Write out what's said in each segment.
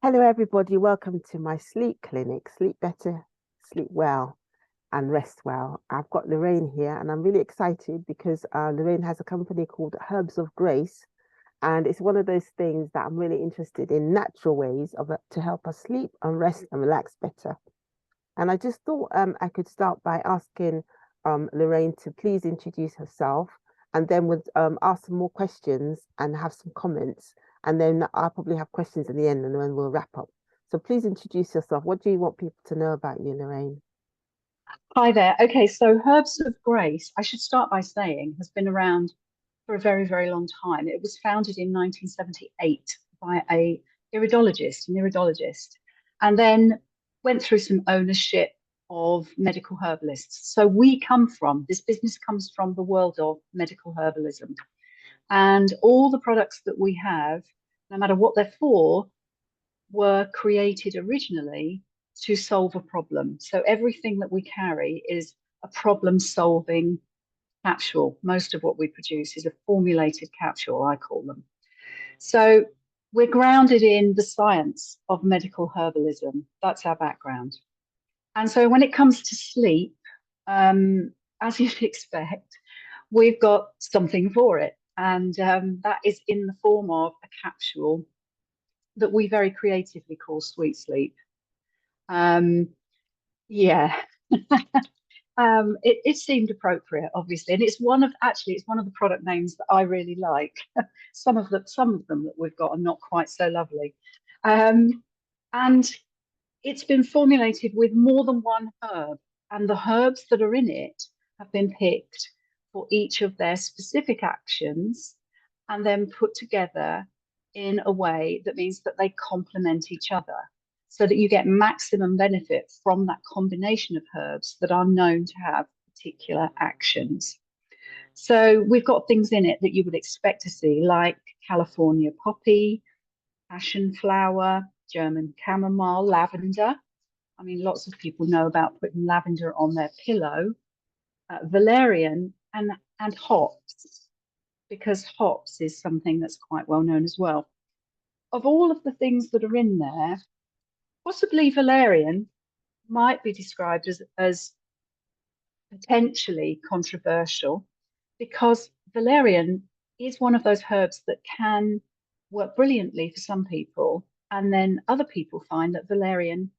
Hello, everybody. Welcome to my sleep clinic. Sleep better, sleep well, and rest well. I've got Lorraine here, and I'm really excited because Lorraine has a company called Herbs of Grace, and it's one of those things that I'm really interested in natural ways to help us sleep and rest and relax better. And I just thought I could start by asking Lorraine to please introduce herself, and then we'll ask some more questions and have some comments. And then I'll probably have questions in the end, and then we'll wrap up. So please introduce yourself. What do you want people to know about you, Lorraine? Hi there. Okay, so Herbs of Grace, I should start by saying, has been around for a very, very long time. It was founded in 1978 by an iridologist, and then went through some ownership of medical herbalists. So this business comes from the world of medical herbalism. And all the products that we have, no matter what they're for, were created originally to solve a problem. So everything that we carry is a problem solving capsule. Most of what we produce is a formulated capsule, I call them. So we're grounded in the science of medical herbalism. That's our background. And so when it comes to sleep, as you'd expect, we've got something for it. And that is in the form of a capsule that we very creatively call Sweet Sleep. Um, yeah, it seemed appropriate, obviously, and it's one of the product names that I really like. Some of them that we've got are not quite so lovely, and it's been formulated with more than one herb, and the herbs that are in it have been picked for each of their specific actions, and then put together in a way that means that they complement each other so that you get maximum benefit from that combination of herbs that are known to have particular actions. So we've got things in it that you would expect to see, like California poppy, passion flower, German chamomile, lavender. I mean, lots of people know about putting lavender on their pillow, valerian, and hops, because hops is something that's quite well known as well. Of all of the things that are in there, possibly valerian might be described as potentially controversial because valerian is one of those herbs that can work brilliantly for some people. And then other people find that valerian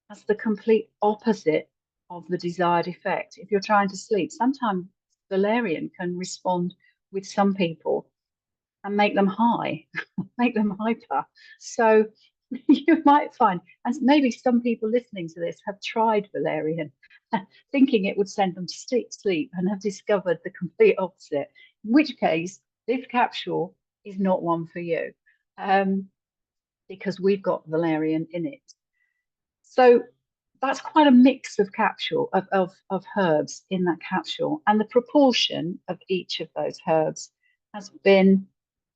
has the complete opposite of the desired effect. If you're trying to sleep, sometimes valerian can respond with some people and make them high, make them hyper. So you might find, and maybe some people listening to this have tried valerian, thinking it would send them to sleep and have discovered the complete opposite, in which case this capsule is not one for you um, because we've got valerian in it. So that's quite a mix of of herbs in that capsule. And the proportion of each of those herbs has been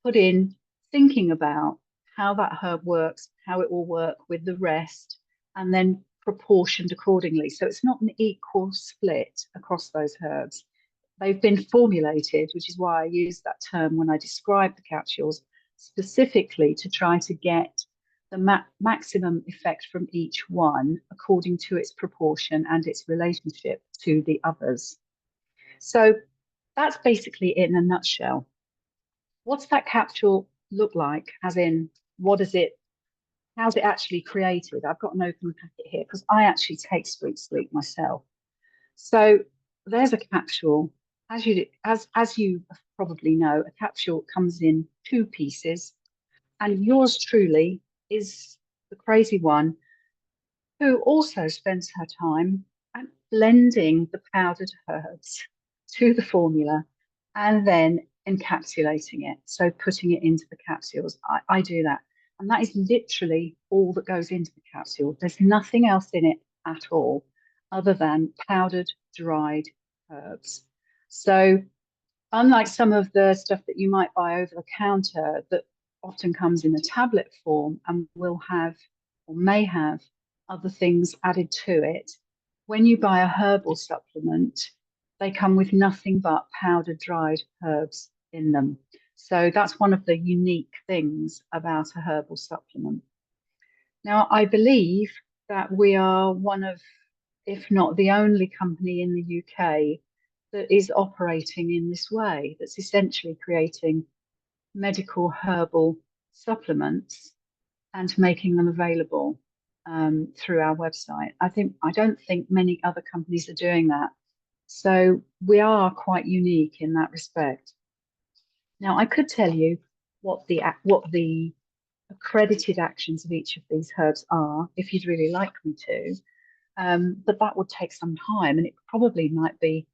put in thinking about how that herb works, how it will work with the rest, and then proportioned accordingly. So it's not an equal split across those herbs. They've been formulated, which is why I use that term when I describe the capsules, specifically to try to get the maximum effect from each one according to its proportion and its relationship to the others. So that's basically it in a nutshell. What's that capsule look like? As in, how's it actually created? I've got an open packet here because I actually take Sweet Sleep myself. So there's a capsule. As you probably know, a capsule comes in two pieces, and yours truly is the crazy one who also spends her time at blending the powdered herbs to the formula and then encapsulating it. So putting it into the capsules. I do that. And that is literally all that goes into the capsule. There's nothing else in it at all other than powdered, dried herbs. So unlike some of the stuff that you might buy over the counter that often comes in a tablet form and will have or may have other things added to it, when you buy a herbal supplement, they come with nothing but powdered dried herbs in them. So that's one of the unique things about a herbal supplement. Now, I believe that we are one of, if not the only company in the UK that is operating in this way, that's essentially creating medical herbal supplements and making them available through our website. I don't think many other companies are doing that. So we are quite unique in that respect. Now, I could tell you what the accredited actions of each of these herbs are, if you'd really like me to. But that would take some time, and it probably might be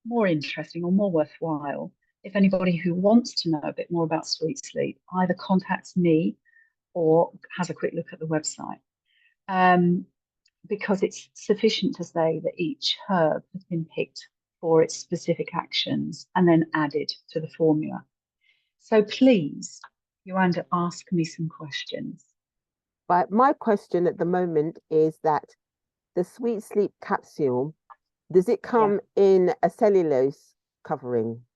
more interesting or more worthwhile if anybody who wants to know a bit more about sweet sleep either contacts me or has a quick look at the website. Because it's sufficient to say that each herb has been picked for its specific actions and then added to the formula. So please, Yewande, ask me some questions. But my question at the moment is that the sweet sleep capsule, does it come in a cellulose covering?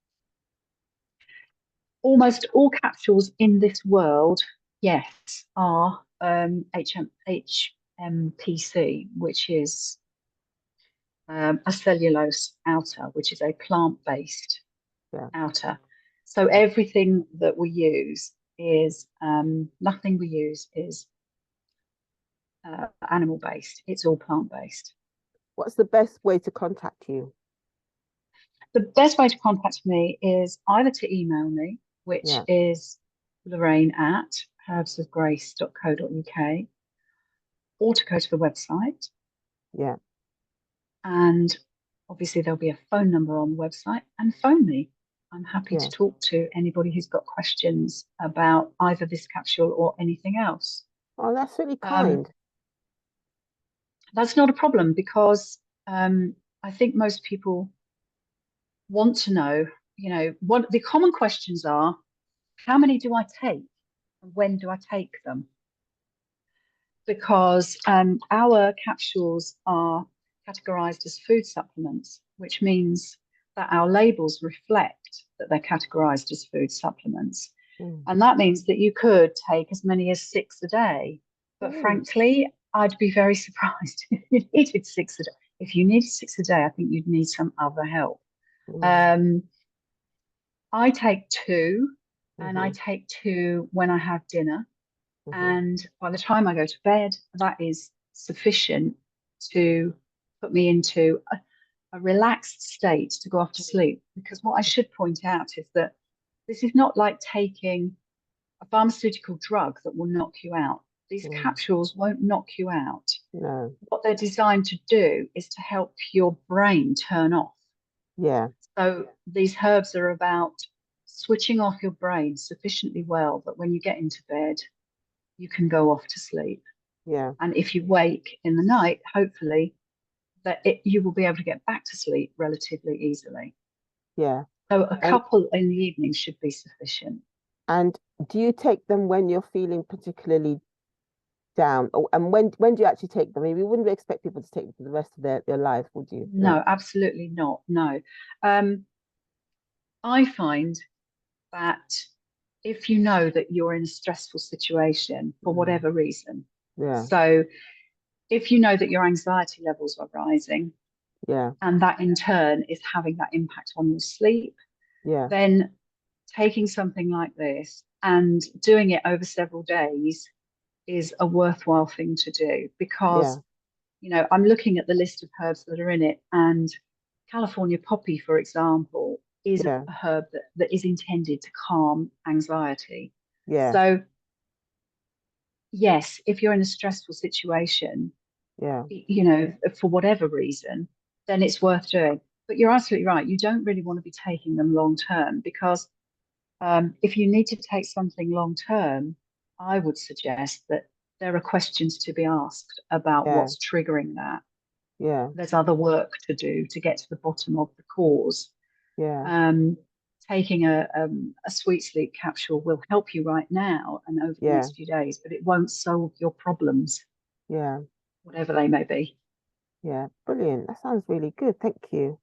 Almost all capsules in this world, yes, are HMPC, which is a cellulose outer, which is a plant-based outer. So everything that we use is, nothing we use is animal-based. It's all plant-based. What's the best way to contact you? The best way to contact me is either to email me, which is Lorraine@herbsofgrace.co.uk, or to go to the website. Yeah. And obviously there'll be a phone number on the website, and phone me. I'm happy to talk to anybody who's got questions about either this capsule or anything else. Oh, that's really kind. That's not a problem because I think most people want to know, what the common questions are: how many do I take? And when do I take them? Because our capsules are categorized as food supplements, which means that our labels reflect that they're categorized as food supplements. And that means that you could take as many as 6 a day. But frankly, I'd be very surprised if you needed 6 a day. If you needed 6 a day, I think you'd need some other help. I take 2, and I take 2 when I have dinner. And by the time I go to bed, that is sufficient to put me into a relaxed state to go off to sleep. Because what I should point out is that this is not like taking a pharmaceutical drug that will knock you out. These capsules won't knock you out. No. What they're designed to do is to help your brain turn off. Yeah. So these herbs are about switching off your brain sufficiently well that when you get into bed, you can go off to sleep. Yeah. And if you wake in the night, hopefully you will be able to get back to sleep relatively easily. Yeah. So a couple in the evening should be sufficient. And do you take them when you're feeling particularly down? And when do you actually take them? I mean, we wouldn't expect people to take them for the rest of their life, would you? No, absolutely not. No. I find that if you know that you're in a stressful situation for whatever reason, so if you know that your anxiety levels are rising, and that in turn is having that impact on your sleep, then taking something like this and doing it over several days is a worthwhile thing to do. Because I'm looking at the list of herbs that are in it, and California poppy, for example, is a herb that is intended to calm anxiety. So yes, if you're in a stressful situation, for whatever reason, then it's worth doing. But you're absolutely right. You don't really want to be taking them long term, because if you need to take something long term, I would suggest that there are questions to be asked about what's triggering that. There's other work to do to get to the bottom of the cause. Taking a sweet sleep capsule will help you right now and over the next few days, but it won't solve your problems. Whatever they may be. Brilliant. That sounds really good. Thank you.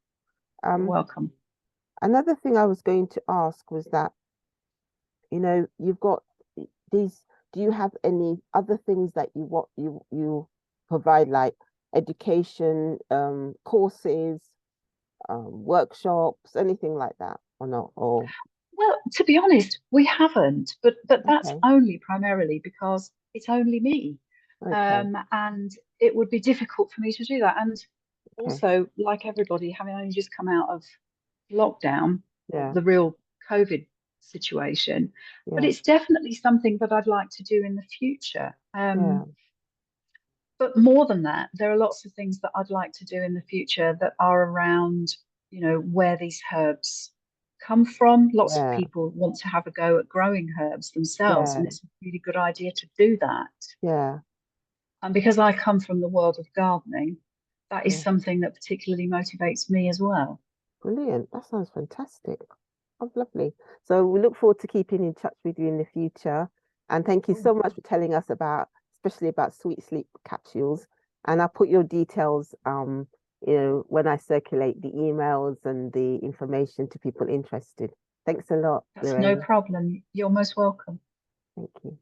You're welcome. Another thing I was going to ask was that, you've got these do you have any other things that you provide, like education, courses, workshops, anything like that, or not? Or Well, to be honest, we haven't, but that's okay, only primarily because it's only me. okay, And it would be difficult for me to do that. And okay, also, like everybody, having only just come out of lockdown or yeah, the real COVID situation, but yeah, it's definitely something that I'd like to do in the future. yeah, But more than that, there are lots of things that I'd like to do in the future that are around, where these herbs come from. Lots of yeah, people want to have a go at growing herbs themselves, yeah, and it's a really good idea to do that. yeah, And because I come from the world of gardening, that is yeah. something that particularly motivates me as well. Brilliant. That sounds fantastic. Oh, lovely. So we look forward to keeping in touch with you in the future. And thank you Oh, so much for telling us about, especially about sweet sleep capsules. And I'll put your details, when I circulate the emails and the information to people interested. Thanks a lot, that's no Lorraine. problem. You're most welcome. Thank you.